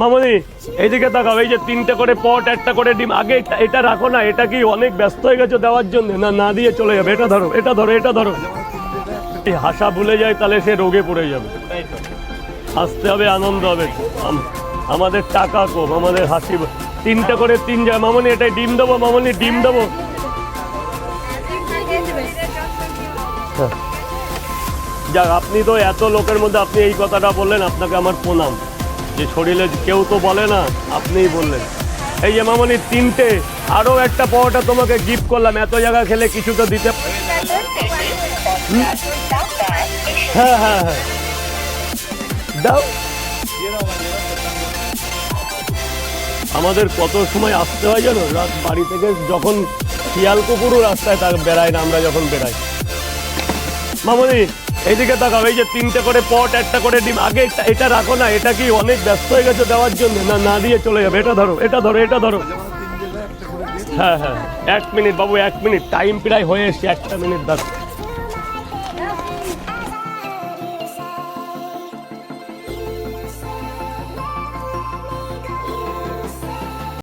মামনি এইদিকে তাকাও, এই যে 3টে করে পট, 1টা করে ডিম, আগে এটা রাখো না। এটা কি অনেক ব্যস্ত হয়ে গেছো দেওয়ার জন্য? না, না দিয়ে চলে যাবে। এটা ধরো, এটা ধরো, এটা ধরো। এই হাসা ভুলে যায় তাহলে সে রোগে পড়ে যাবে। হাসতে হবে, আনন্দ হবে। আমাদের টাকা কম, আমাদের হাসি। 3টে করে 3 যায়। মামনি এটাই ডিম দেবো, মামনি ডিম দেবো। যাক, আপনি তো এত লোকের মধ্যে আপনি এই কথাটা বললেন, আপনাকে আমার প্রণাম। যে শরীরে কেউ তো বলে না, আপনিই বললেন। এই যে মামনি 3টে, আরও একটা পাওয়াটা তোমাকে গিফট করলাম। এত জায়গা খেলে কিছু তো দিতে। হ্যাঁ হ্যাঁ হ্যাঁ, দাও। আমাদের কত সময় আসতে হয় জানো, রাত বাড়ি থেকে যখন শিয়াল কুকুরও রাস্তায় তা বেড়ায় না, আমরা যখন বেড়াই। মামনি এইদিকে তাকাও, এই যে 3টে করে পট, 1টা করে ডিম, আগে এটা রাখো না। এটা কি অনেক ব্যস্ত হয়ে গেছো দেওয়ার জন্য? না, না দিয়ে চলে যাবে। এটা ধরো, এটা ধরো, এটা ধরো। হ্যাঁ হ্যাঁ, 1 মিনিট বাবু, 1 মিনিট, টাইম প্রায় হয়ে এসছে, 1টা মিনিট দাও।